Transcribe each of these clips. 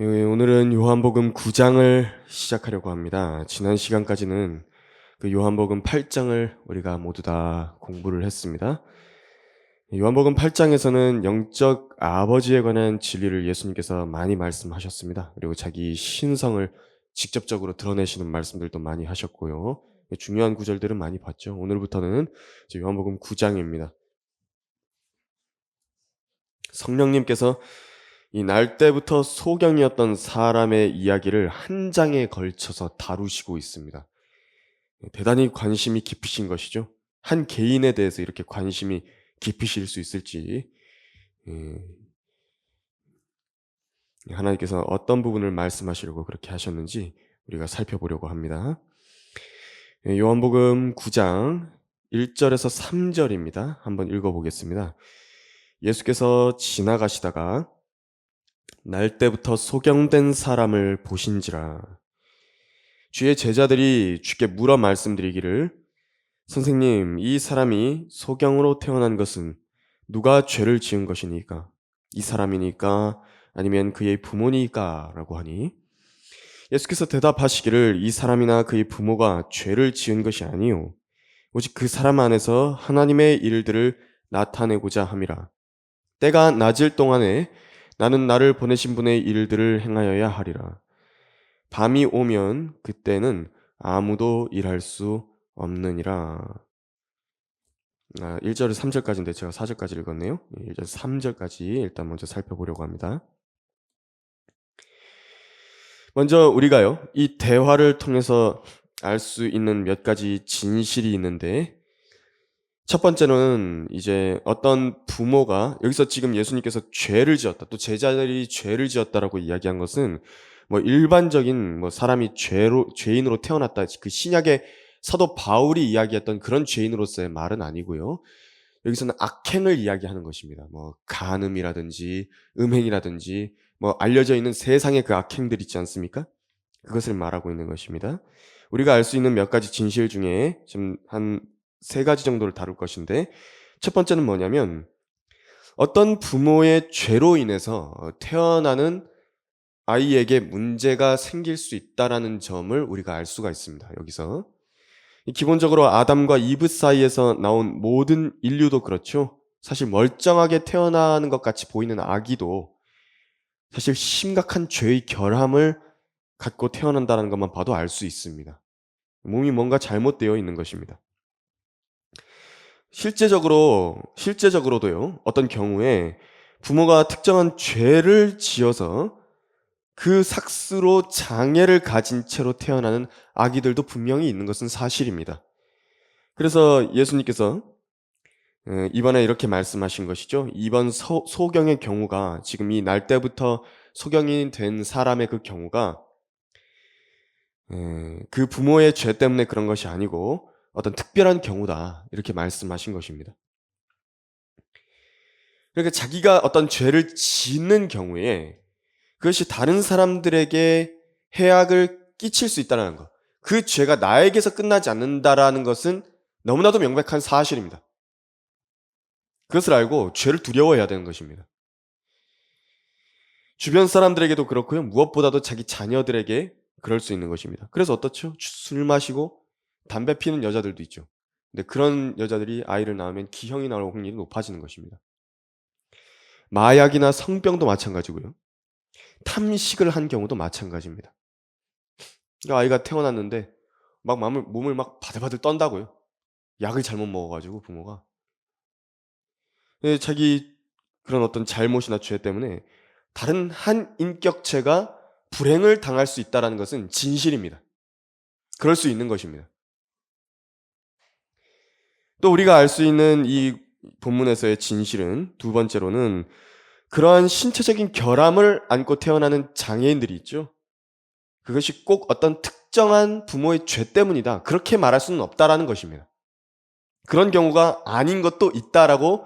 오늘은 요한복음 9장을 시작하려고 합니다. 지난 시간까지는 그 요한복음 8장을 우리가 모두 다 공부를 했습니다. 요한복음 8장에서는 영적 아버지에 관한 진리를 예수님께서 많이 말씀하셨습니다. 그리고 자기 신성을 직접적으로 드러내시는 말씀들도 많이 하셨고요. 중요한 구절들은 많이 봤죠. 오늘부터는 이제 요한복음 9장입니다. 성령님께서 이 날 때부터 소경이었던 사람의 이야기를 한 장에 걸쳐서 다루시고 있습니다. 대단히 관심이 깊으신 것이죠. 한 개인에 대해서 이렇게 관심이 깊으실 수 있을지, 예, 하나님께서 어떤 부분을 말씀하시려고 그렇게 하셨는지 우리가 살펴보려고 합니다. 요한복음 9장 1절에서 3절입니다. 한번 읽어보겠습니다. 예수께서 지나가시다가 날 때부터 소경된 사람을 보신지라. 주의 제자들이 주께 물어 말씀드리기를, 선생님, 이 사람이 소경으로 태어난 것은 누가 죄를 지은 것이니까? 이 사람이니까 아니면 그의 부모니까? 라고 하니, 예수께서 대답하시기를, 이 사람이나 그의 부모가 죄를 지은 것이 아니요 오직 그 사람 안에서 하나님의 일들을 나타내고자 함이라. 때가 낮을 동안에 나는 나를 보내신 분의 일들을 행하여야 하리라. 밤이 오면 그때는 아무도 일할 수 없느니라. 1절에서 3절까지인데 제가 4절까지 읽었네요. 1절에서 3절까지 일단 먼저 살펴보려고 합니다. 먼저 우리가요, 이 대화를 통해서 알 수 있는 몇 가지 진실이 있는데, 첫 번째는 이제 어떤 부모가, 여기서 지금 예수님께서 죄를 지었다, 또 제자들이 죄를 지었다라고 이야기한 것은 뭐 일반적인 뭐 사람이 죄인으로 태어났다, 그 신약의 사도 바울이 이야기했던 그런 죄인으로서의 말은 아니고요. 여기서는 악행을 이야기하는 것입니다. 뭐 간음이라든지 음행이라든지 뭐 알려져 있는 세상의 그 악행들 있지 않습니까? 그것을 말하고 있는 것입니다. 우리가 알 수 있는 몇 가지 진실 중에 지금 한 세 가지 정도를 다룰 것인데, 첫 번째는 뭐냐면 어떤 부모의 죄로 인해서 태어나는 아이에게 문제가 생길 수 있다라는 점을 우리가 알 수가 있습니다. 여기서 기본적으로 아담과 이브 사이에서 나온 모든 인류도 그렇죠. 사실 멀쩡하게 태어나는 것 같이 보이는 아기도 사실 심각한 죄의 결함을 갖고 태어난다는 것만 봐도 알 수 있습니다. 몸이 뭔가 잘못되어 있는 것입니다. 실제적으로도요, 어떤 경우에 부모가 특정한 죄를 지어서 그 삭스로 장애를 가진 채로 태어나는 아기들도 분명히 있는 것은 사실입니다. 그래서 예수님께서 이번에 이렇게 말씀하신 것이죠. 이번 소경의 경우가, 지금 이 날 때부터 소경이 된 사람의 그 경우가 그 부모의 죄 때문에 그런 것이 아니고 어떤 특별한 경우다, 이렇게 말씀하신 것입니다. 그러니까 자기가 어떤 죄를 짓는 경우에 그것이 다른 사람들에게 해악을 끼칠 수 있다는 것, 그 죄가 나에게서 끝나지 않는다라는 것은 너무나도 명백한 사실입니다. 그것을 알고 죄를 두려워해야 되는 것입니다. 주변 사람들에게도 그렇고요, 무엇보다도 자기 자녀들에게 그럴 수 있는 것입니다. 그래서 어떻죠? 술 마시고 담배 피는 여자들도 있죠. 근데 그런 여자들이 아이를 낳으면 기형이 나올 확률이 높아지는 것입니다. 마약이나 성병도 마찬가지고요, 탐식을 한 경우도 마찬가지입니다. 그러니까 아이가 태어났는데 막 몸을 막 바들바들 떤다고요. 약을 잘못 먹어가지고 부모가. 자기 그런 어떤 잘못이나 죄 때문에 다른 한 인격체가 불행을 당할 수 있다는 것은 진실입니다. 그럴 수 있는 것입니다. 또 우리가 알 수 있는 이 본문에서의 진실은, 두 번째로는 그러한 신체적인 결함을 안고 태어나는 장애인들이 있죠. 그것이 꼭 어떤 특정한 부모의 죄 때문이다, 그렇게 말할 수는 없다라는 것입니다. 그런 경우가 아닌 것도 있다라고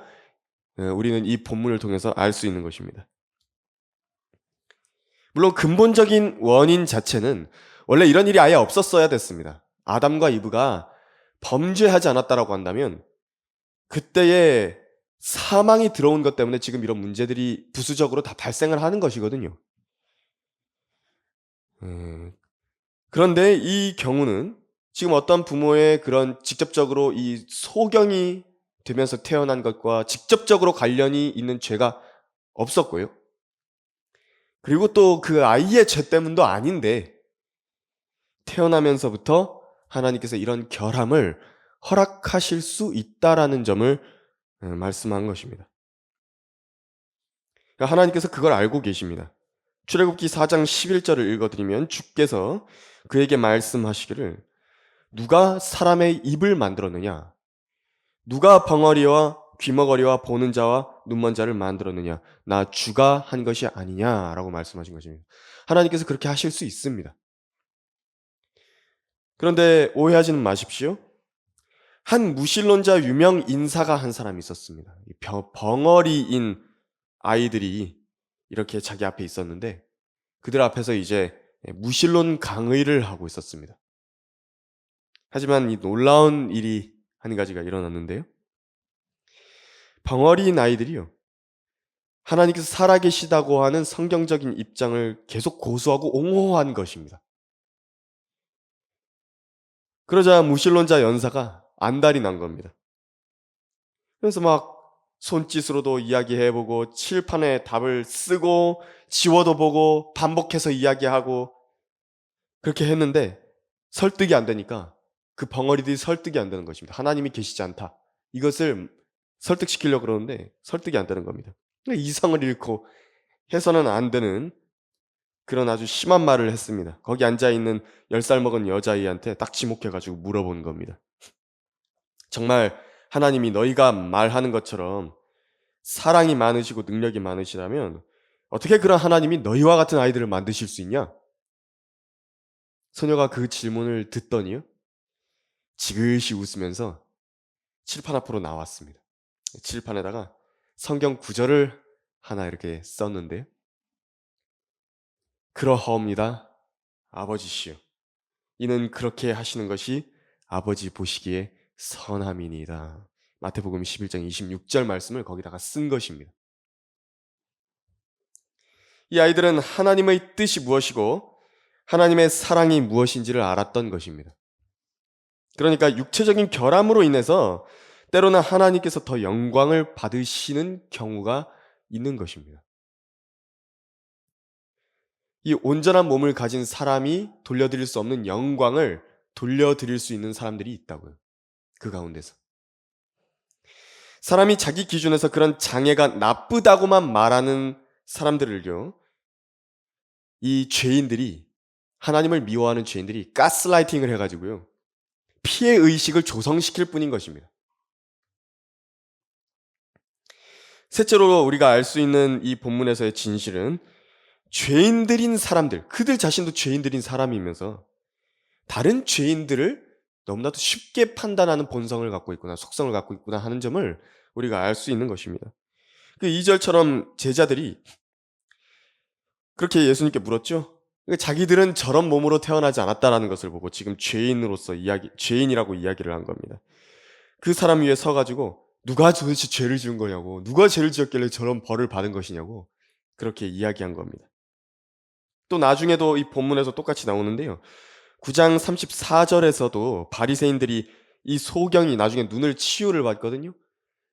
우리는 이 본문을 통해서 알 수 있는 것입니다. 물론 근본적인 원인 자체는 원래 이런 일이 아예 없었어야 됐습니다. 아담과 이브가 범죄하지 않았다라고 한다면 그때에 사망이 들어온 것 때문에 지금 이런 문제들이 부수적으로 다 발생을 하는 것이거든요. 음, 그런데 이 경우는 지금 어떤 부모의 그런 직접적으로 이 소경이 되면서 태어난 것과 직접적으로 관련이 있는 죄가 없었고요. 그리고 또 그 아이의 죄 때문도 아닌데 태어나면서부터 하나님께서 이런 결함을 허락하실 수 있다라는 점을 말씀한 것입니다. 그러니까 하나님께서 그걸 알고 계십니다. 출애굽기 4장 11절을 읽어드리면 주께서 그에게 말씀하시기를 누가 사람의 입을 만들었느냐? 누가 벙어리와 귀머거리와 보는 자와 눈먼 자를 만들었느냐? 나 주가 한 것이 아니냐라고 말씀하신 것입니다. 하나님께서 그렇게 하실 수 있습니다. 그런데 오해하지는 마십시오. 한 무신론자 유명 인사가 한 사람이 있었습니다. 벙어리인 아이들이 이렇게 자기 앞에 있었는데 그들 앞에서 이제 무신론 강의를 하고 있었습니다. 하지만 이 놀라운 일이 한 가지가 일어났는데요. 벙어리인 아이들이요. 하나님께서 살아계시다고 하는 성경적인 입장을 계속 고수하고 옹호한 것입니다. 그러자 무신론자 연사가 안달이 난 겁니다. 그래서 막 손짓으로도 이야기해보고 칠판에 답을 쓰고 지워도 보고 반복해서 이야기하고 그렇게 했는데 설득이 안 되니까 그 벙어리들이 설득이 안 되는 것입니다. 하나님이 계시지 않다. 이것을 설득시키려고 그러는데 설득이 안 되는 겁니다. 이성을 잃고 해서는 안 되는 그런 아주 심한 말을 했습니다. 거기 앉아있는 10살 먹은 여자아이한테 딱 지목해가지고 물어본 겁니다. 정말 하나님이 너희가 말하는 것처럼 사랑이 많으시고 능력이 많으시다면 어떻게 그런 하나님이 너희와 같은 아이들을 만드실 수 있냐? 소녀가 그 질문을 듣더니요. 지그시 웃으면서 칠판 앞으로 나왔습니다. 칠판에다가 성경 구절을 하나 이렇게 썼는데요. 그러하옵니다. 아버지시여. 이는 그렇게 하시는 것이 아버지 보시기에 선함이니이다. 마태복음 11장 26절 말씀을 거기다가 쓴 것입니다. 이 아이들은 하나님의 뜻이 무엇이고 하나님의 사랑이 무엇인지를 알았던 것입니다. 그러니까 육체적인 결함으로 인해서 때로는 하나님께서 더 영광을 받으시는 경우가 있는 것입니다. 이 온전한 몸을 가진 사람이 돌려드릴 수 없는 영광을 돌려드릴 수 있는 사람들이 있다고요. 그 가운데서. 사람이 자기 기준에서 그런 장애가 나쁘다고만 말하는 사람들을요. 이 죄인들이 하나님을 미워하는 죄인들이 가스라이팅을 해가지고요. 피해의식을 조성시킬 뿐인 것입니다. 셋째로 우리가 알 수 있는 이 본문에서의 진실은 죄인들인 사람들, 그들 자신도 죄인들인 사람이면서 다른 죄인들을 너무나도 쉽게 판단하는 본성을 갖고 있구나, 속성을 갖고 있구나 하는 점을 우리가 알 수 있는 것입니다. 그 2절처럼 제자들이 그렇게 예수님께 물었죠. 자기들은 저런 몸으로 태어나지 않았다라는 것을 보고 지금 죄인이라고 이야기를 한 겁니다. 그 사람 위에 서가지고 누가 도대체 죄를 지은 거냐고, 누가 죄를 지었길래 저런 벌을 받은 것이냐고 그렇게 이야기한 겁니다. 또 나중에도 이 본문에서 똑같이 나오는데요. 9장 34절에서도 바리새인들이 이 소경이 나중에 눈을 치유를 받거든요.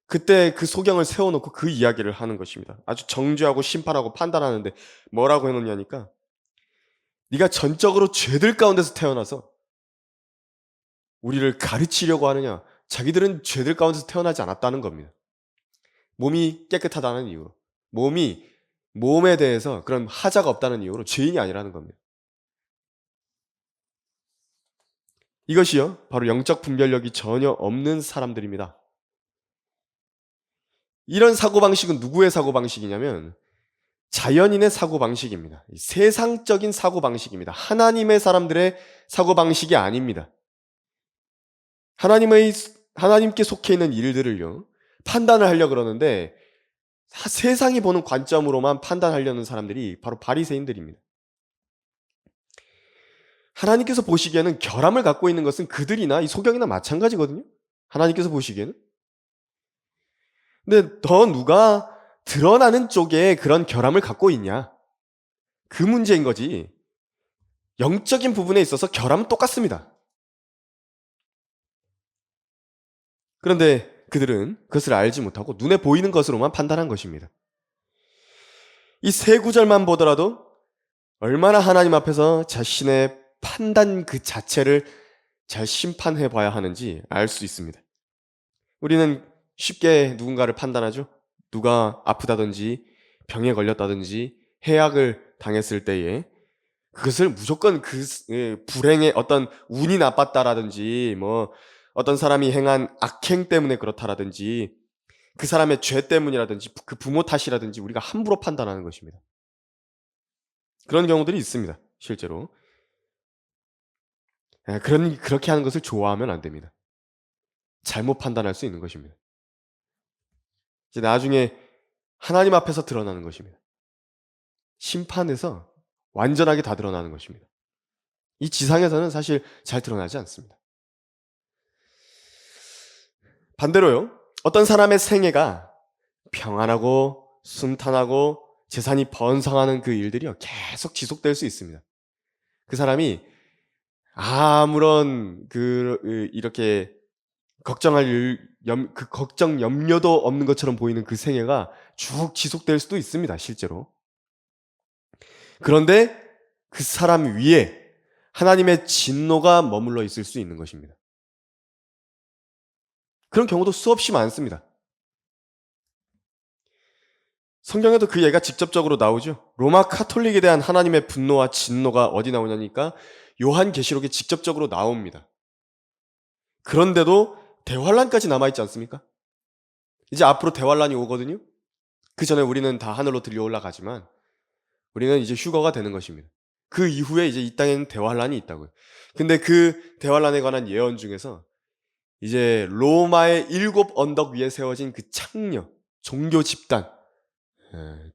그때 그 소경을 세워놓고 그 이야기를 하는 것입니다. 아주 정죄하고 심판하고 판단하는데 뭐라고 해놓냐니까 네가 전적으로 죄들 가운데서 태어나서 우리를 가르치려고 하느냐. 자기들은 죄들 가운데서 태어나지 않았다는 겁니다. 몸이 깨끗하다는 이유로, 몸에 대해서 그런 하자가 없다는 이유로 죄인이 아니라는 겁니다. 이것이요 바로 영적 분별력이 전혀 없는 사람들입니다. 이런 사고방식은 누구의 사고방식이냐면 자연인의 사고방식입니다. 세상적인 사고방식입니다. 하나님의 사람들의 사고방식이 아닙니다. 하나님께 속해 있는 일들을요 판단을 하려고 그러는데 세상이 보는 관점으로만 판단하려는 사람들이 바로 바리새인들입니다. 하나님께서 보시기에는 결함을 갖고 있는 것은 그들이나 이 소경이나 마찬가지거든요. 하나님께서 보시기에는. 근데 더 누가 드러나는 쪽에 그런 결함을 갖고 있냐? 그 문제인 거지. 영적인 부분에 있어서 결함은 똑같습니다. 그런데 그들은 그것을 알지 못하고 눈에 보이는 것으로만 판단한 것입니다. 이 세 구절만 보더라도 얼마나 하나님 앞에서 자신의 판단 그 자체를 잘 심판해 봐야 하는지 알 수 있습니다. 우리는 쉽게 누군가를 판단하죠. 누가 아프다든지 병에 걸렸다든지 해악을 당했을 때에 그것을 무조건 불행의 어떤 운이 나빴다라든지 뭐 어떤 사람이 행한 악행 때문에 그렇다라든지 그 사람의 죄 때문이라든지 그 부모 탓이라든지 우리가 함부로 판단하는 것입니다. 그런 경우들이 있습니다. 실제로. 그렇게 하는 것을 좋아하면 안 됩니다. 잘못 판단할 수 있는 것입니다. 이제 나중에 하나님 앞에서 드러나는 것입니다. 심판에서 완전하게 다 드러나는 것입니다. 이 지상에서는 사실 잘 드러나지 않습니다. 반대로요. 어떤 사람의 생애가 평안하고 순탄하고 재산이 번성하는 그 일들이요. 계속 지속될 수 있습니다. 그 사람이 아무런 이렇게 그 걱정 염려도 없는 것처럼 보이는 그 생애가 쭉 지속될 수도 있습니다. 실제로. 그런데 그 사람 위에 하나님의 진노가 머물러 있을 수 있는 것입니다. 그런 경우도 수없이 많습니다. 성경에도 그 예가 직접적으로 나오죠. 로마 카톨릭에 대한 하나님의 분노와 진노가 어디 나오냐니까 요한계시록에 직접적으로 나옵니다. 그런데도 대환란까지 남아있지 않습니까? 이제 앞으로 대환란이 오거든요. 그 전에 우리는 다 하늘로 들려 올라가지만 우리는 이제 휴거가 되는 것입니다. 그 이후에 이제 이 땅에는 대환란이 있다고요. 근데 그 대환란에 관한 예언 중에서 이제 로마의 7 언덕 위에 세워진 그 창녀, 종교 집단,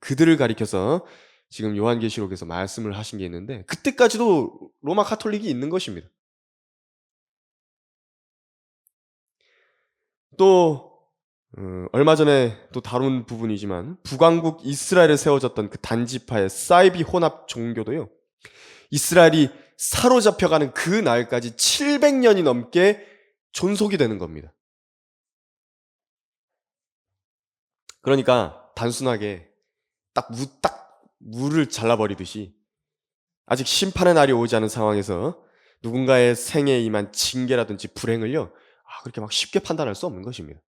그들을 가리켜서 지금 요한계시록에서 말씀을 하신 게 있는데 그때까지도 로마 카톨릭이 있는 것입니다. 또 얼마 전에 또 다룬 부분이지만 북왕국 이스라엘에 세워졌던 그 단지파의 사이비 혼합 종교도요. 이스라엘이 사로잡혀가는 그 날까지 700년이 넘게 존속이 되는 겁니다. 그러니까 단순하게 딱 물을 잘라버리듯이 아직 심판의 날이 오지 않은 상황에서 누군가의 생애에 임한 징계라든지 불행을요. 그렇게 막 쉽게 판단할 수 없는 것입니다.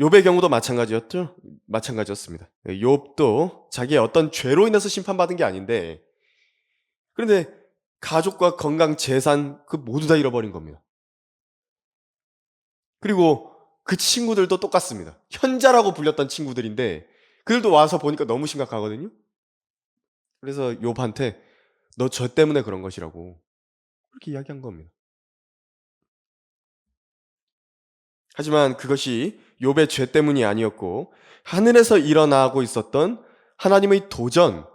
욥의 경우도 마찬가지였습니다. 욥도 자기의 어떤 죄로 인해서 심판받은 게 아닌데 그런데 가족과 건강, 재산 그 모두 다 잃어버린 겁니다. 그리고 그 친구들도 똑같습니다. 현자라고 불렸던 친구들인데 그들도 와서 보니까 너무 심각하거든요. 그래서 욥한테 너 저 때문에 그런 것이라고 그렇게 이야기한 겁니다. 하지만 그것이 욥의 죄 때문이 아니었고 하늘에서 일어나고 있었던 하나님의 도전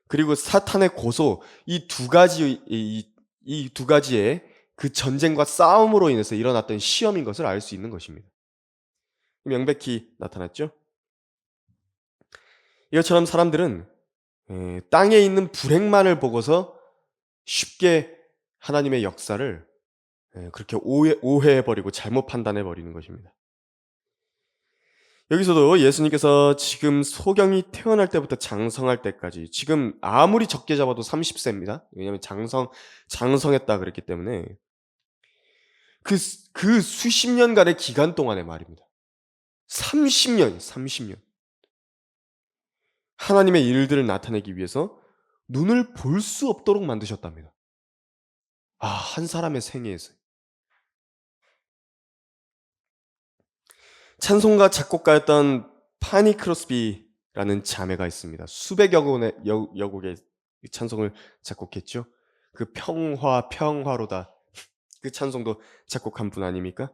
그리고 사탄의 고소 이 두 가지의 그 전쟁과 싸움으로 인해서 일어났던 시험인 것을 알 수 있는 것입니다. 명백히 나타났죠. 이것처럼 사람들은 땅에 있는 불행만을 보고서 쉽게 하나님의 역사를 그렇게 오해해버리고 잘못 판단해버리는 것입니다. 여기서도 예수님께서 지금 소경이 태어날 때부터 장성할 때까지 지금 아무리 적게 잡아도 30세입니다. 왜냐하면 장성했다 그랬기 때문에 그 수십 년간의 기간 동안의 말입니다. 30년. 하나님의 일들을 나타내기 위해서 눈을 볼 수 없도록 만드셨답니다. 한 사람의 생애에서. 찬송가 작곡가였던 파니 크로스비라는 자매가 있습니다. 수백여 곡의 찬송을 작곡했죠. 그 평화로다. 그 찬송도 작곡한 분 아닙니까?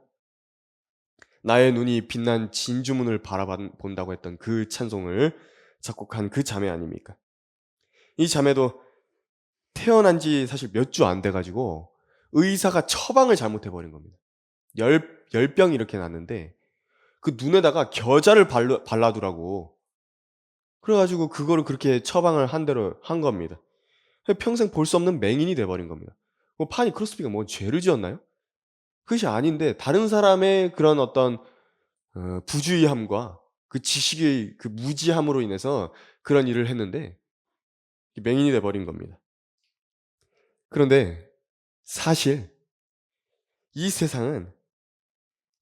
나의 눈이 빛난 진주문을 바라본다고 했던 그 찬송을 작곡한 그 자매 아닙니까? 이 자매도 태어난 지 사실 몇 주 안 돼가지고 의사가 처방을 잘못해버린 겁니다. 열병이 이렇게 났는데 그 눈에다가 겨자를 발라두라고 그래가지고 그거를 그렇게 처방을 한 대로 한 겁니다. 평생 볼 수 없는 맹인이 돼버린 겁니다. 파니 크로스비가 뭐 죄를 지었나요? 그것이 아닌데 다른 사람의 그런 어떤 부주의함과 그 지식의 그 무지함으로 인해서 그런 일을 했는데 맹인이 돼버린 겁니다. 그런데 사실 이 세상은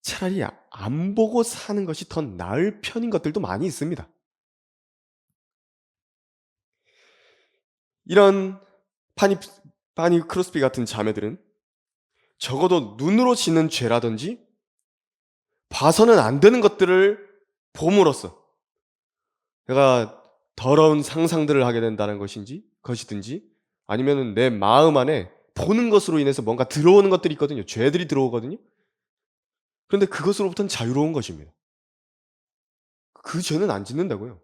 차라리 안 보고 사는 것이 더 나을 편인 것들도 많이 있습니다. 이런 파니, 파니 크로스비 같은 자매들은 적어도 눈으로 지는 죄라든지 봐서는 안 되는 것들을 봄으로써 내가 더러운 상상들을 하게 된다는 것이든지 아니면 내 마음 안에 보는 것으로 인해서 뭔가 들어오는 것들이 있거든요. 죄들이 들어오거든요. 그런데 그것으로부터는 자유로운 것입니다. 그 죄는 안 짓는다고요.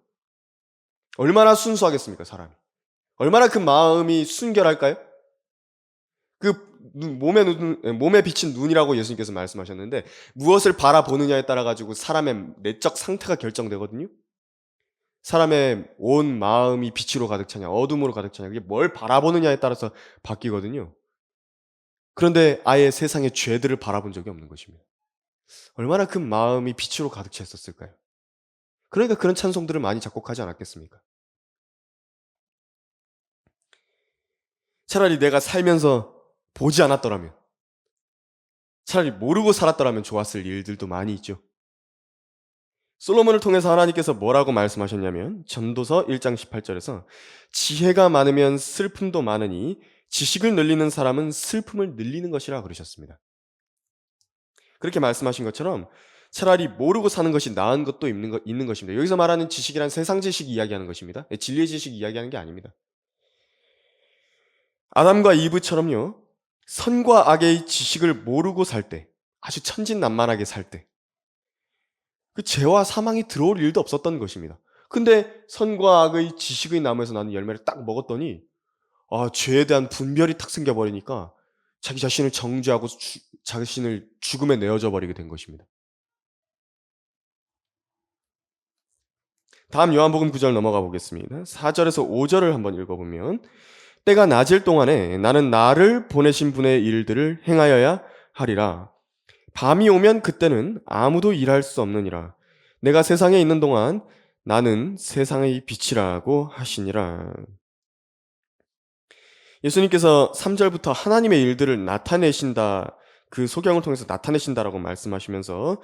얼마나 순수하겠습니까, 사람이? 얼마나 그 마음이 순결할까요? 몸에 비친 눈이라고 예수님께서 말씀하셨는데 무엇을 바라보느냐에 따라 가지고 사람의 내적 상태가 결정되거든요. 사람의 온 마음이 빛으로 가득 차냐, 어둠으로 가득 차냐, 그게 뭘 바라보느냐에 따라서 바뀌거든요. 그런데 아예 세상의 죄들을 바라본 적이 없는 것입니다. 얼마나 그 마음이 빛으로 가득 찼었을까요? 그러니까 그런 찬송들을 많이 작곡하지 않았겠습니까? 차라리 내가 살면서 보지 않았더라면, 차라리 모르고 살았더라면 좋았을 일들도 많이 있죠. 솔로몬을 통해서 하나님께서 뭐라고 말씀하셨냐면 전도서 1장 18절에서 지혜가 많으면 슬픔도 많으니 지식을 늘리는 사람은 슬픔을 늘리는 것이라 그러셨습니다. 그렇게 말씀하신 것처럼 차라리 모르고 사는 것이 나은 것도 있는 것입니다. 여기서 말하는 지식이란 세상 지식 이야기하는 것입니다. 진리의 지식 이야기하는 게 아닙니다. 아담과 이브처럼요. 선과 악의 지식을 모르고 살 때, 아주 천진난만하게 살 때, 그 죄와 사망이 들어올 일도 없었던 것입니다. 근데 선과 악의 지식의 나무에서 나는 열매를 딱 먹었더니 죄에 대한 분별이 탁 생겨버리니까 자기 자신을 정죄하고 자신을 죽음에 내어져 버리게 된 것입니다. 다음 요한복음 9절 넘어가 보겠습니다. 4절에서 5절을 한번 읽어보면 때가 낮을 동안에 나는 나를 보내신 분의 일들을 행하여야 하리라. 밤이 오면 그때는 아무도 일할 수 없느니라. 내가 세상에 있는 동안 나는 세상의 빛이라고 하시니라. 예수님께서 3절부터 하나님의 일들을 나타내신다, 그 소경을 통해서 나타내신다라고 말씀하시면서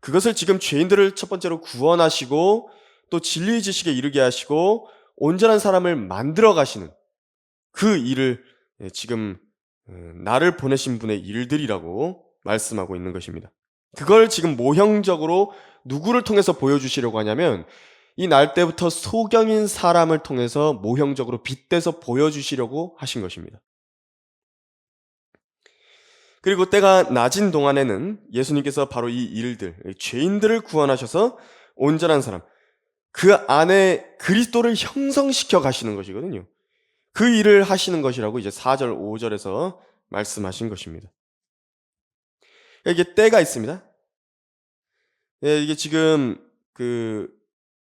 그것을 지금 죄인들을 첫 번째로 구원하시고 또 진리의 지식에 이르게 하시고 온전한 사람을 만들어 가시는 그 일을 지금 나를 보내신 분의 일들이라고 말씀하고 있는 것입니다. 그걸 지금 모형적으로 누구를 통해서 보여주시려고 하냐면 이 날 때부터 소경인 사람을 통해서 모형적으로 빗대서 보여주시려고 하신 것입니다. 그리고 때가 낮은 동안에는 예수님께서 바로 이 일들, 죄인들을 구원하셔서 온전한 사람, 그 안에 그리스도를 형성시켜 가시는 것이거든요. 그 일을 하시는 것이라고 이제 4절, 5절에서 말씀하신 것입니다. 이게 때가 있습니다. 이게 지금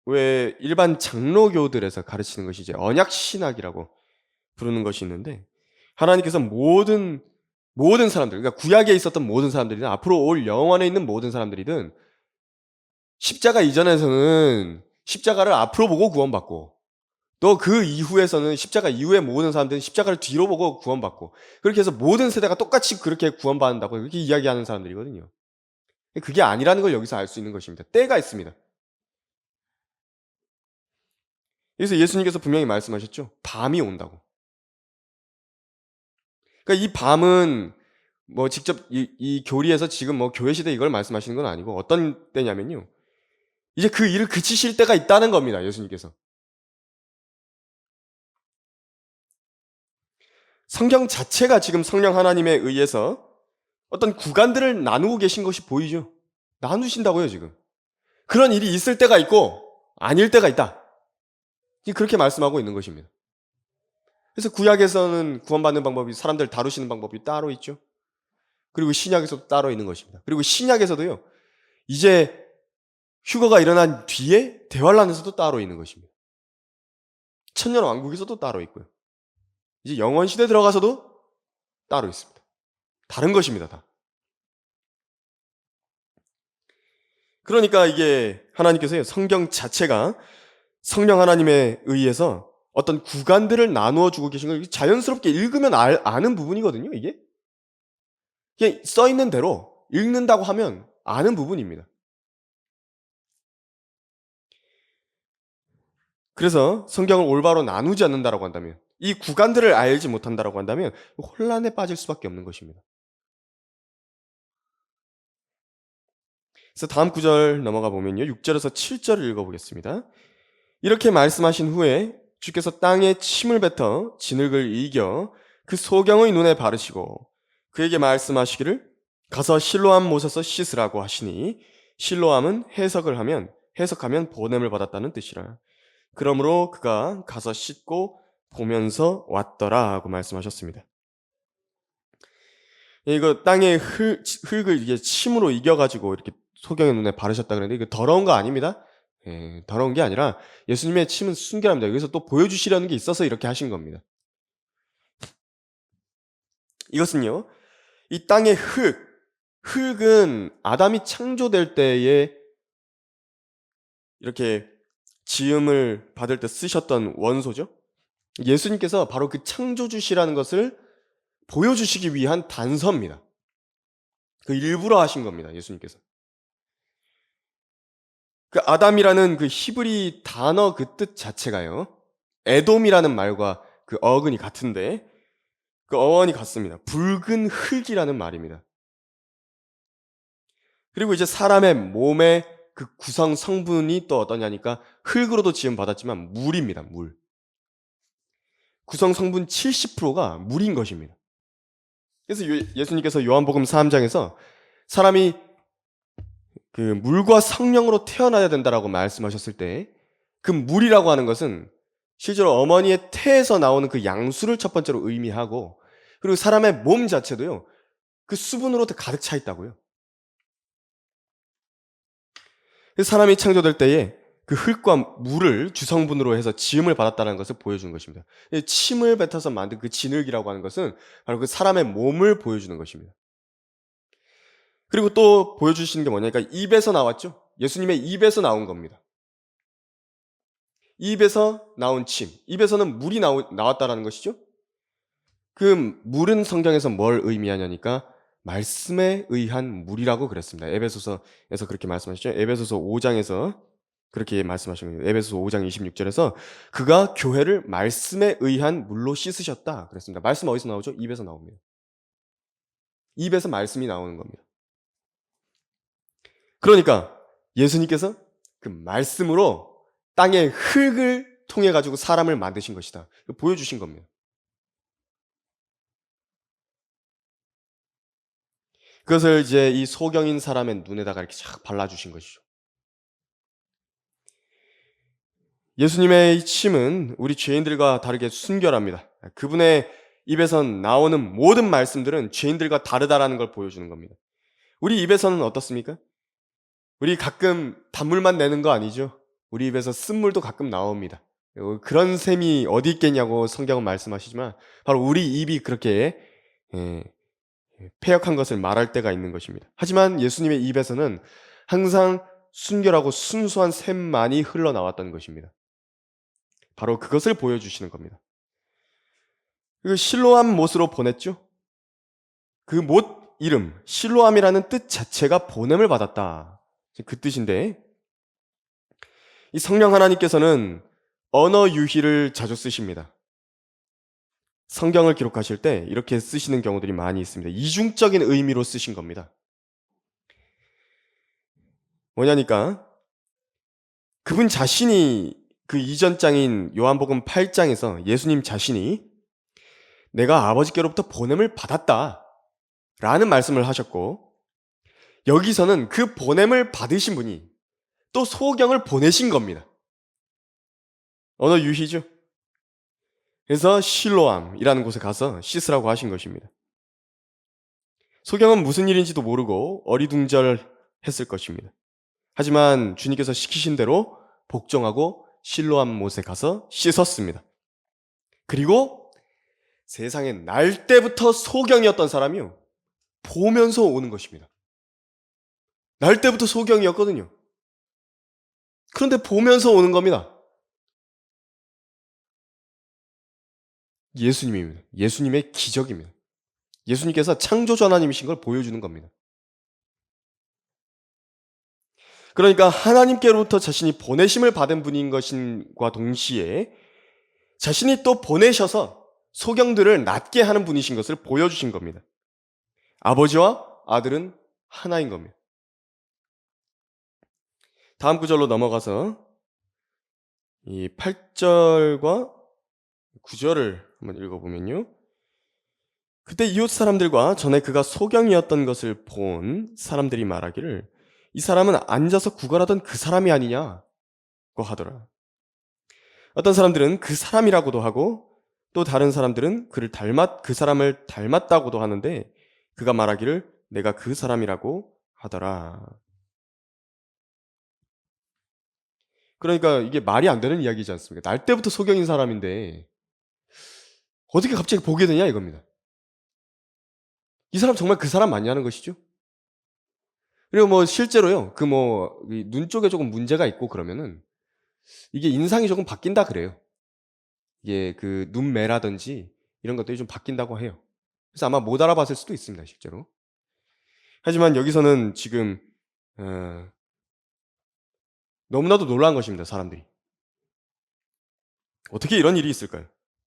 왜 일반 장로교들에서 가르치는 것이 이제 언약 신학이라고 부르는 것이 있는데 하나님께서 모든 사람들, 그러니까 구약에 있었던 모든 사람들이든 앞으로 올 영원에 있는 모든 사람들이든 십자가 이전에서는 십자가를 앞으로 보고 구원받고 또 그 이후에서는 십자가 이후에 모든 사람들은 십자가를 뒤로 보고 구원받고 그렇게 해서 모든 세대가 똑같이 그렇게 구원받는다고 그렇게 이야기하는 사람들이거든요. 그게 아니라는 걸 여기서 알 수 있는 것입니다. 때가 있습니다. 그래서 예수님께서 분명히 말씀하셨죠. 밤이 온다고. 그러니까 이 밤은 뭐 직접 이 교리에서 지금 뭐 교회 시대 이걸 말씀하시는 건 아니고 어떤 때냐면요. 이제 그 일을 그치실 때가 있다는 겁니다. 예수님께서. 성경 자체가 지금 성령 하나님에 의해서 어떤 구간들을 나누고 계신 것이 보이죠. 나누신다고요, 지금. 그런 일이 있을 때가 있고 아닐 때가 있다. 그렇게 말씀하고 있는 것입니다. 그래서 구약에서는 구원받는 방법이 사람들 다루시는 방법이 따로 있죠. 그리고 신약에서도 따로 있는 것입니다. 그리고 신약에서도요. 이제 휴거가 일어난 뒤에 대환란에서도 따로 있는 것입니다. 천년왕국에서도 따로 있고요. 이제 영원 시대 들어가서도 따로 있습니다. 다른 것입니다, 다. 그러니까 이게 하나님께서요, 성경 자체가 성령 하나님에 의해서 어떤 구간들을 나누어 주고 계신 걸 자연스럽게 읽으면 아는 부분이거든요, 이게. 그냥 써 있는 대로 읽는다고 하면 아는 부분입니다. 그래서 성경을 올바로 나누지 않는다라고 한다면, 이 구간들을 알지 못한다라고 한다면 혼란에 빠질 수밖에 없는 것입니다. 그래서 다음 구절 넘어가 보면요, 6절에서 7절을 읽어보겠습니다. 이렇게 말씀하신 후에 주께서 땅에 침을 뱉어 진흙을 이겨 그 소경의 눈에 바르시고 그에게 말씀하시기를 가서 실로암 못에서 씻으라고 하시니, 실로암은 해석하면 보냄을 받았다는 뜻이라. 그러므로 그가 가서 씻고 보면서 왔더라 하고 말씀하셨습니다. 이거 땅에 흙을 이게 침으로 이겨가지고 이렇게 소경의 눈에 바르셨다 그랬는데, 이거 더러운 거 아닙니다. 예, 더러운 게 아니라 예수님의 침은 순결합니다. 여기서 또 보여주시려는 게 있어서 이렇게 하신 겁니다. 이것은요, 이 땅의 흙은 아담이 창조될 때에 이렇게 지음을 받을 때 쓰셨던 원소죠. 예수님께서 바로 그 창조주시라는 것을 보여주시기 위한 단서입니다. 그 일부러 하신 겁니다, 예수님께서. 그 아담이라는 그 히브리 단어 그 뜻 자체가요, 에돔이라는 말과 그 어근이 같은데, 그 어원이 같습니다. 붉은 흙이라는 말입니다. 그리고 이제 사람의 몸의 그 구성 성분이 또 어떠냐니까 흙으로도 지음 받았지만 물입니다, 물. 구성 성분 70%가 물인 것입니다. 그래서 예수님께서 요한복음 3장에서 사람이 그 물과 성령으로 태어나야 된다라고 말씀하셨을 때, 그 물이라고 하는 것은 실제로 어머니의 태에서 나오는 그 양수를 첫 번째로 의미하고, 그리고 사람의 몸 자체도요, 그 수분으로 가득 차 있다고요. 그래서 사람이 창조될 때에 그 흙과 물을 주성분으로 해서 지음을 받았다는 것을 보여주는 것입니다. 침을 뱉어서 만든 그 진흙이라고 하는 것은 바로 그 사람의 몸을 보여주는 것입니다. 그리고 또 보여주시는 게 뭐냐니까 입에서 나왔죠. 예수님의 입에서 나온 겁니다. 입에서 나온 침, 입에서는 물이 나왔다라는 것이죠. 그 물은 성경에서 뭘 의미하냐니까 말씀에 의한 물이라고 그랬습니다. 에베소서에서 그렇게 말씀하시죠. 에베소서 5장에서 그렇게 말씀하신 거예요. 에베소서 5장 26절에서 그가 교회를 말씀에 의한 물로 씻으셨다 그랬습니다. 말씀 어디서 나오죠? 입에서 나옵니다. 입에서 말씀이 나오는 겁니다. 그러니까 예수님께서 그 말씀으로 땅의 흙을 통해 가지고 사람을 만드신 것이다, 보여주신 겁니다. 그것을 이제 이 소경인 사람의 눈에다가 이렇게 쫙 발라주신 것이죠. 예수님의 이 침은 우리 죄인들과 다르게 순결합니다. 그분의 입에선 나오는 모든 말씀들은 죄인들과 다르다라는 걸 보여주는 겁니다. 우리 입에서는 어떻습니까? 우리 가끔 단물만 내는 거 아니죠? 우리 입에서 쓴물도 가끔 나옵니다. 그런 셈이 어디 있겠냐고 성경은 말씀하시지만 바로 우리 입이 그렇게 패역한 것을 말할 때가 있는 것입니다. 하지만 예수님의 입에서는 항상 순결하고 순수한 샘만이 흘러나왔던 것입니다. 바로 그것을 보여주시는 겁니다. 그 실로암 못으로 보냈죠. 그 못 이름 실로암이라는 뜻 자체가 보냄을 받았다, 그 뜻인데, 이 성령 하나님께서는 언어 유희를 자주 쓰십니다. 성경을 기록하실 때 이렇게 쓰시는 경우들이 많이 있습니다. 이중적인 의미로 쓰신 겁니다. 뭐냐니까 그분 자신이 그 이전 장인 요한복음 8장에서 예수님 자신이 내가 아버지께로부터 보냄을 받았다 라는 말씀을 하셨고, 여기서는 그 보냄을 받으신 분이 또 소경을 보내신 겁니다. 언어 유희죠. 그래서 실로암이라는 곳에 가서 씻으라고 하신 것입니다. 소경은 무슨 일인지도 모르고 어리둥절했을 것입니다. 하지만 주님께서 시키신 대로 복종하고 실로암 못에 가서 씻었습니다. 그리고 세상에 날 때부터 소경이었던 사람이요. 보면서 오는 것입니다. 날 때부터 소경이었거든요. 그런데 보면서 오는 겁니다. 예수님입니다. 예수님의 기적입니다. 예수님께서 창조주 하나님이신 걸 보여주는 겁니다. 그러니까 하나님께로부터 자신이 보내심을 받은 분인 것과 동시에 자신이 또 보내셔서 소경들을 낫게 하는 분이신 것을 보여주신 겁니다. 아버지와 아들은 하나인 겁니다. 다음 구절로 넘어가서 이 8절과 9절을 한번 읽어보면요. 그때 이웃 사람들과 전에 그가 소경이었던 것을 본 사람들이 말하기를 이 사람은 앉아서 구걸하던 그 사람이 아니냐고 하더라. 어떤 사람들은 그 사람이라고도 하고 또 다른 사람들은 그 사람을 닮았다고도 하는데 그가 말하기를 내가 그 사람이라고 하더라. 그러니까 이게 말이 안 되는 이야기지 않습니까? 날 때부터 소경인 사람인데 어떻게 갑자기 보게 되냐 이겁니다. 이 사람 정말 그 사람 맞냐는 것이죠. 그리고 뭐 실제로요. 눈 쪽에 조금 문제가 있고 그러면은 이게 인상이 조금 바뀐다 그래요. 이게 그 눈매라든지 이런 것들이 좀 바뀐다고 해요. 그래서 아마 못 알아봤을 수도 있습니다, 실제로. 하지만 여기서는 지금 어, 너무나도 놀란 것입니다, 사람들이. 어떻게 이런 일이 있을까요?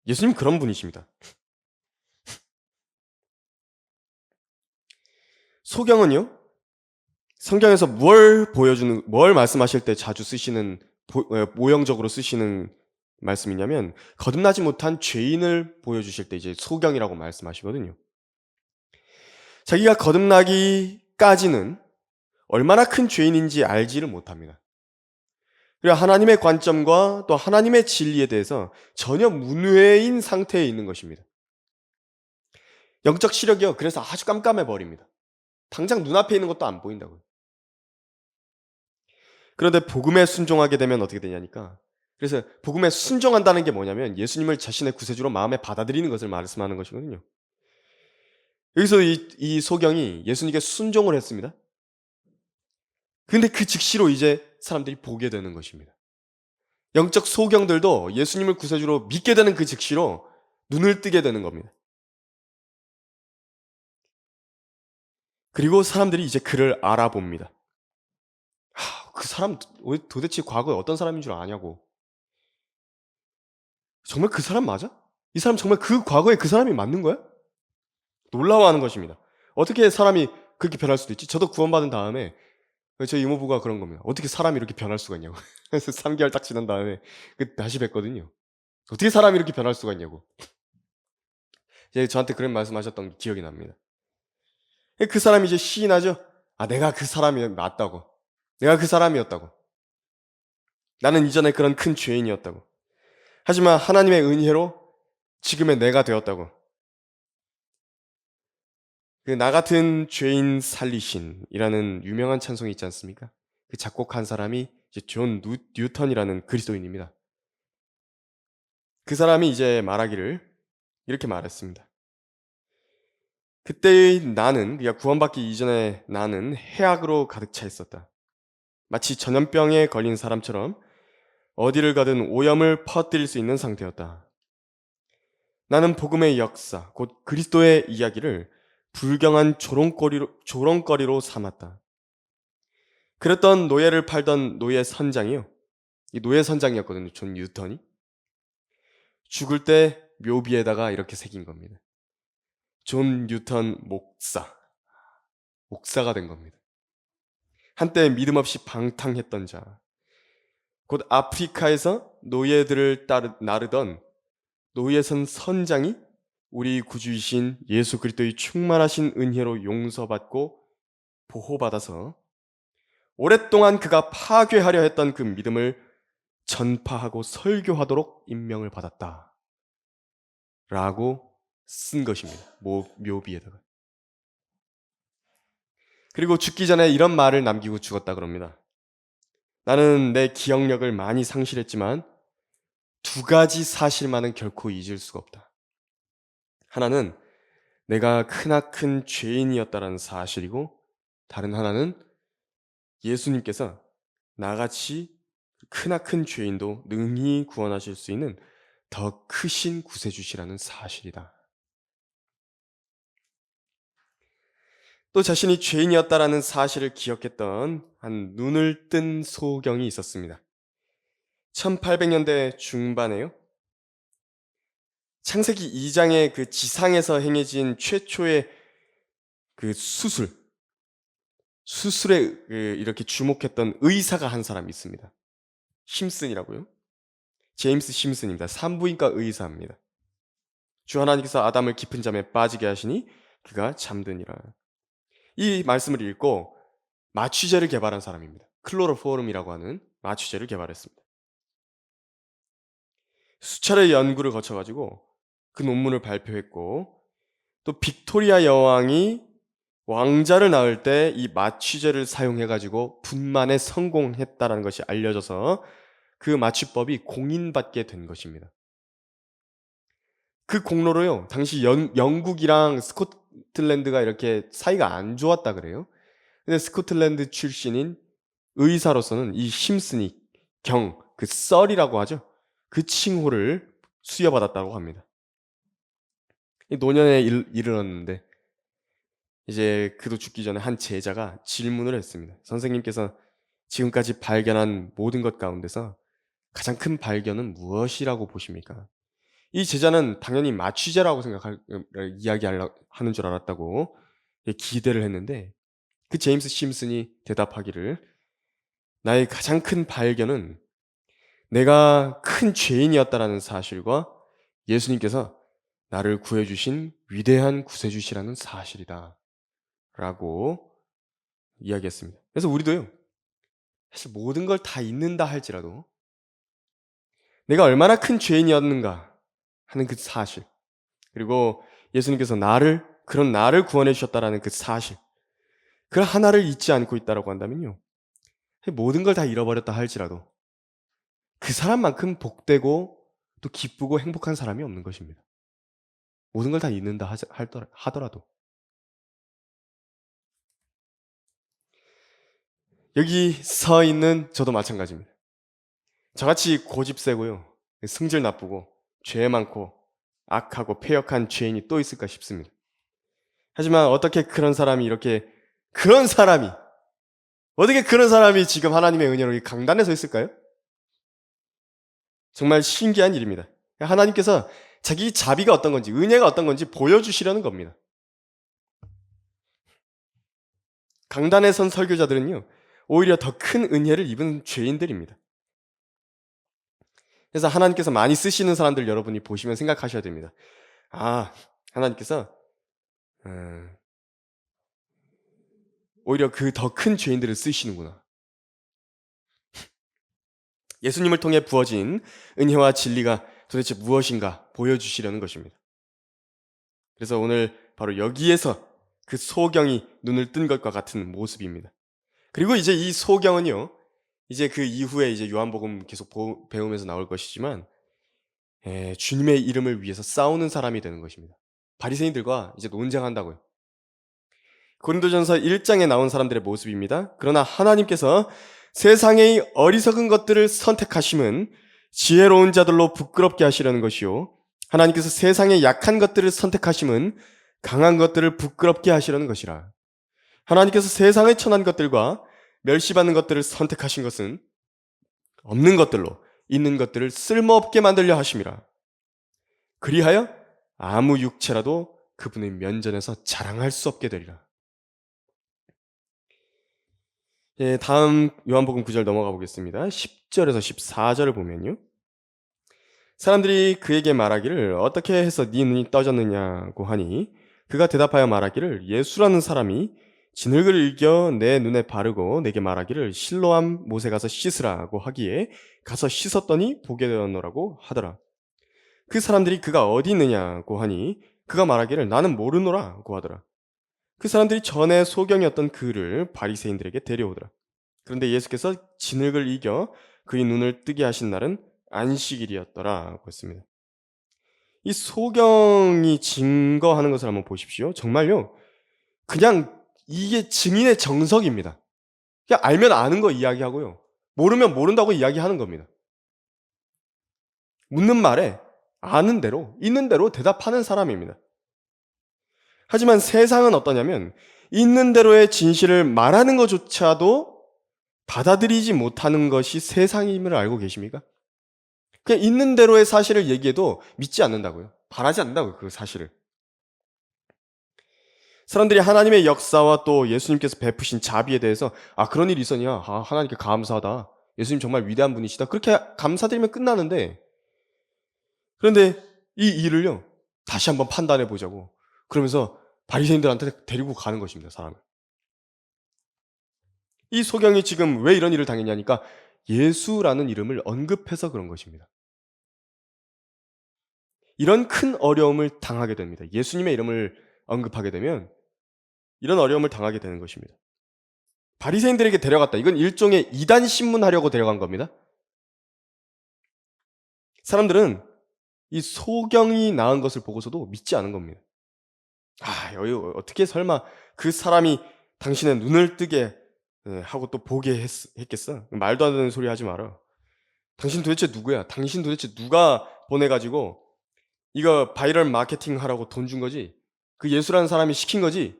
예수님 그런 분이십니다. 소경은요, 성경에서 뭘 말씀하실 때 자주 쓰시는, 모형적으로 쓰시는 말씀이냐면, 거듭나지 못한 죄인을 보여주실 때 이제 소경이라고 말씀하시거든요. 자기가 거듭나기까지는 얼마나 큰 죄인인지 알지를 못합니다. 그리고 하나님의 관점과 또 하나님의 진리에 대해서 전혀 문외인 상태에 있는 것입니다. 영적 시력이요. 그래서 아주 깜깜해 버립니다. 당장 눈앞에 있는 것도 안 보인다고요. 그런데 복음에 순종하게 되면 어떻게 되냐니까. 그래서 복음에 순종한다는 게 뭐냐면 예수님을 자신의 구세주로 마음에 받아들이는 것을 말씀하는 것이거든요. 여기서 이 소경이 예수님께 순종을 했습니다. 근데 그 즉시로 이제 사람들이 보게 되는 것입니다. 영적 소경들도 예수님을 구세주로 믿게 되는 그 즉시로 눈을 뜨게 되는 겁니다. 그리고 사람들이 이제 그를 알아봅니다. 그 사람 도대체 과거에 어떤 사람인 줄 아냐고. 정말 그 사람 맞아? 이 사람 정말 그 과거에 그 사람이 맞는 거야? 놀라워하는 것입니다. 어떻게 사람이 그렇게 변할 수도 있지? 저도 구원받은 다음에 저희 이모부가 그런 겁니다. 어떻게 사람이 이렇게 변할 수가 있냐고. 그래서 3개월 딱 지난 다음에 다시 뵀거든요. 어떻게 사람이 이렇게 변할 수가 있냐고. 저한테 그런 말씀하셨던 기억이 납니다. 그 사람이 이제 시인하죠. 내가 그 사람이 맞다고. 내가 그 사람이었다고. 나는 이전에 그런 큰 죄인이었다고. 하지만 하나님의 은혜로 지금의 내가 되었다고. 그 나 같은 죄인 살리신이라는 유명한 찬송이 있지 않습니까? 그 작곡한 사람이 이제 존 뉴턴이라는 그리스도인입니다. 그 사람이 이제 말하기를 이렇게 말했습니다. 그때의 나는, 그러니까 구원받기 이전에 나는 해악으로 가득 차 있었다. 마치 전염병에 걸린 사람처럼 어디를 가든 오염을 퍼뜨릴 수 있는 상태였다. 나는 복음의 역사, 곧 그리스도의 이야기를 불경한 조롱거리로 삼았다. 그랬던 노예를 팔던 노예 선장이요. 이 노예 선장이었거든요. 존 뉴턴이. 죽을 때 묘비에다가 이렇게 새긴 겁니다. 존 뉴턴 목사. 목사가 된 겁니다. 한때 믿음 없이 방탕했던 자. 곧 아프리카에서 노예들을 나르던 노예선 선장이 우리 구주이신 예수 그리스도의 충만하신 은혜로 용서받고 보호받아서 오랫동안 그가 파괴하려 했던 그 믿음을 전파하고 설교하도록 임명을 받았다. 라고 쓴 것입니다. 묘비에다가. 그리고 죽기 전에 이런 말을 남기고 죽었다 그럽니다. 나는 내 기억력을 많이 상실했지만 두 가지 사실만은 결코 잊을 수가 없다. 하나는 내가 크나큰 죄인이었다라는 사실이고, 다른 하나는 예수님께서 나같이 크나큰 죄인도 능히 구원하실 수 있는 더 크신 구세주시라는 사실이다. 또 자신이 죄인이었다라는 사실을 기억했던 한 눈을 뜬 소경이 있었습니다. 1800년대 중반에요. 창세기 2장의 그 지상에서 행해진 최초의 그 수술에 이렇게 주목했던 의사가 한 사람이 있습니다. 심슨이라고요. 제임스 심슨입니다. 산부인과 의사입니다. 주 하나님께서 아담을 깊은 잠에 빠지게 하시니 그가 잠드니라. 이 말씀을 읽고 마취제를 개발한 사람입니다. 클로로포름이라고 하는 마취제를 개발했습니다. 수차례 연구를 거쳐가지고 그 논문을 발표했고, 또 빅토리아 여왕이 왕자를 낳을 때 이 마취제를 사용해가지고 분만에 성공했다라는 것이 알려져서 그 마취법이 공인받게 된 것입니다. 그 공로로요, 당시 영국이랑 스코틀랜드가 이렇게 사이가 안 좋았다 그래요. 근데 스코틀랜드 출신인 의사로서는 이 심슨이 그 썰이라고 하죠. 그 칭호를 수여받았다고 합니다. 노년에 이르렀는데 이제 그도 죽기 전에 한 제자가 질문을 했습니다. 선생님께서 지금까지 발견한 모든 것 가운데서 가장 큰 발견은 무엇이라고 보십니까? 이 제자는 당연히 마취제라고 이야기하는 줄 알았다고 기대를 했는데, 그 제임스 심슨이 대답하기를, 나의 가장 큰 발견은 내가 큰 죄인이었다라는 사실과 예수님께서 나를 구해주신 위대한 구세주시라는 사실이다 라고 이야기했습니다. 그래서 우리도요, 사실 모든 걸 다 잊는다 할지라도 내가 얼마나 큰 죄인이었는가 하는 그 사실, 그리고 예수님께서 그런 나를 구원해 주셨다라는 그 사실, 그 하나를 잊지 않고 있다라고 한다면요, 모든 걸 다 잃어버렸다 할지라도 그 사람만큼 복되고 또 기쁘고 행복한 사람이 없는 것입니다. 모든 걸 다 잊는다 하더라도. 여기 서 있는 저도 마찬가지입니다. 저같이 고집세고요, 성질 나쁘고 죄 많고 악하고 패역한 죄인이 또 있을까 싶습니다. 하지만 어떻게 그런 사람이 지금 하나님의 은혜로 강단에 서 있을까요? 정말 신기한 일입니다. 하나님께서 자기 자비가 어떤 건지, 은혜가 어떤 건지 보여주시려는 겁니다. 강단에 선 설교자들은요, 오히려 더 큰 은혜를 입은 죄인들입니다. 그래서 하나님께서 많이 쓰시는 사람들 여러분이 보시면 생각하셔야 됩니다. 하나님께서 오히려 그 더 큰 죄인들을 쓰시는구나. 예수님을 통해 부어진 은혜와 진리가 도대체 무엇인가 보여주시려는 것입니다. 그래서 오늘 바로 여기에서 그 소경이 눈을 뜬 것과 같은 모습입니다. 그리고 이제 이 소경은요, 이제 그 이후에 이제 요한복음 계속 배우면서 나올 것이지만, 주님의 이름을 위해서 싸우는 사람이 되는 것입니다. 바리새인들과 이제 논쟁한다고요. 고린도전서 1장에 나온 사람들의 모습입니다. 그러나 하나님께서 세상의 어리석은 것들을 선택하심은 지혜로운 자들로 부끄럽게 하시려는 것이요, 하나님께서 세상의 약한 것들을 선택하심은 강한 것들을 부끄럽게 하시려는 것이라. 하나님께서 세상의 천한 것들과 멸시받는 것들을 선택하신 것은 없는 것들로 있는 것들을 쓸모없게 만들려 하심이라. 그리하여 아무 육체라도 그분의 면전에서 자랑할 수 없게 되리라. 다음 요한복음 9절 넘어가 보겠습니다. 10절에서 14절을 보면요, 사람들이 그에게 말하기를 어떻게 해서 네 눈이 떠졌느냐고 하니, 그가 대답하여 말하기를 예수라는 사람이 진흙을 일겨 내 눈에 바르고 내게 말하기를 실로암 못에 가서 씻으라고 하기에 가서 씻었더니 보게 되었노라고 하더라. 그 사람들이 그가 어디 있느냐고 하니 그가 말하기를 나는 모르노라고 하더라. 그 사람들이 전에 소경이었던 그를 바리새인들에게 데려오더라. 그런데 예수께서 진흙을 이겨 그의 눈을 뜨게 하신 날은 안식일이었더라고 했습니다. 이 소경이 증거하는 것을 한번 보십시오. 정말요. 그냥 이게 증인의 정석입니다. 그냥 알면 아는 거 이야기하고요. 모르면 모른다고 이야기하는 겁니다. 묻는 말에 아는 대로, 있는 대로 대답하는 사람입니다. 하지만 세상은 어떠냐면 있는 대로의 진실을 말하는 것조차도 받아들이지 못하는 것이 세상임을 알고 계십니까? 그냥 있는 대로의 사실을 얘기해도 믿지 않는다고요. 바라지 않는다고요, 그 사실을. 사람들이 하나님의 역사와 또 예수님께서 베푸신 자비에 대해서 그런 일이 있었냐? 하나님께 감사하다. 예수님 정말 위대한 분이시다. 그렇게 감사드리면 끝나는데 그런데 이 일을요. 다시 한번 판단해 보자고. 그러면서 바리새인들한테 데리고 가는 것입니다, 사람을. 이 소경이 지금 왜 이런 일을 당했냐니까 예수라는 이름을 언급해서 그런 것입니다. 이런 큰 어려움을 당하게 됩니다. 예수님의 이름을 언급하게 되면 이런 어려움을 당하게 되는 것입니다. 바리새인들에게 데려갔다. 이건 일종의 이단 신문하려고 데려간 겁니다. 사람들은 이 소경이 나은 것을 보고서도 믿지 않은 겁니다. 여기 어떻게 설마 그 사람이 당신의 눈을 뜨게 하고 또 보게 했겠어? 말도 안 되는 소리 하지 마라. 당신 도대체 누구야? 당신 도대체 누가 보내가지고 이거 바이럴 마케팅 하라고 돈 준 거지? 그 예수라는 사람이 시킨 거지?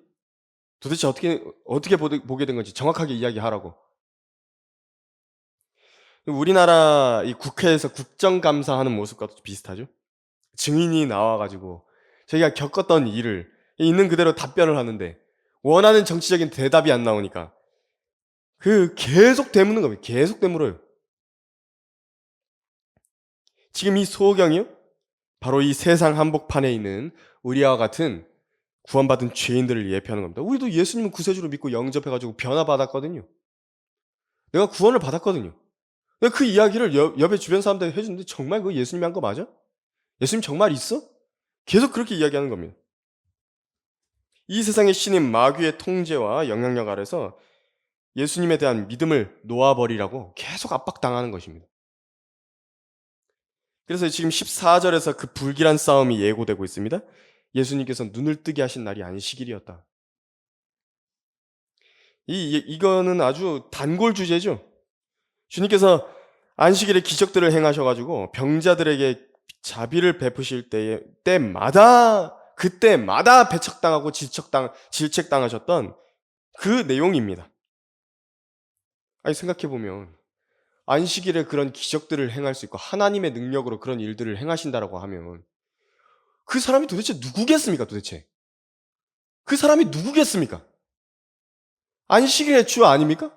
도대체 어떻게 보게 된 건지 정확하게 이야기하라고. 우리나라 이 국회에서 국정감사하는 모습과도 비슷하죠? 증인이 나와가지고 자기가 겪었던 일을 있는 그대로 답변을 하는데 원하는 정치적인 대답이 안 나오니까 계속 되묻는 겁니다. 계속 되물어요. 지금 이 소경이요? 바로 이 세상 한복판에 있는 우리와 같은 구원받은 죄인들을 예표하는 겁니다. 우리도 예수님을 구세주로 믿고 영접해가지고 변화받았거든요. 내가 구원을 받았거든요. 내가 그 이야기를 옆에 주변 사람들이 해주는데 정말 그거 예수님이 한 거 맞아? 예수님 정말 있어? 계속 그렇게 이야기하는 겁니다. 이 세상의 신인 마귀의 통제와 영향력 아래서 예수님에 대한 믿음을 놓아버리라고 계속 압박당하는 것입니다. 그래서 지금 14절에서 그 불길한 싸움이 예고되고 있습니다. 예수님께서 눈을 뜨게 하신 날이 안식일이었다. 이거는 아주 단골 주제죠. 주님께서 안식일에 기적들을 행하셔가지고 병자들에게 자비를 베푸실 그때마다 배척당하고 질책당하셨던 그 내용입니다. 생각해보면 안식일에 그런 기적들을 행할 수 있고 하나님의 능력으로 그런 일들을 행하신다라고 하면 그 사람이 도대체 누구겠습니까? 도대체 그 사람이 누구겠습니까? 안식일의 주 아닙니까?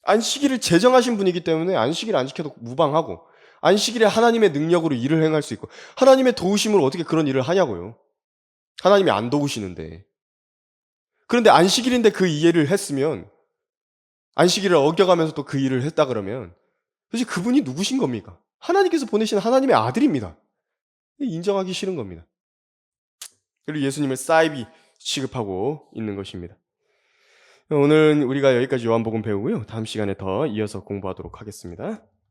안식일을 제정하신 분이기 때문에 안식일 안 지켜도 무방하고 안식일에 하나님의 능력으로 일을 행할 수 있고 하나님의 도우심으로 어떻게 그런 일을 하냐고요. 하나님이 안 도우시는데. 그런데 안식일인데 그 이해를 했으면 안식일을 어겨가면서 또 그 일을 했다 그러면 도대체 그분이 누구신 겁니까? 하나님께서 보내신 하나님의 아들입니다. 인정하기 싫은 겁니다. 그리고 예수님을 사이비 취급하고 있는 것입니다. 오늘 우리가 여기까지 요한복음 배우고요. 다음 시간에 더 이어서 공부하도록 하겠습니다.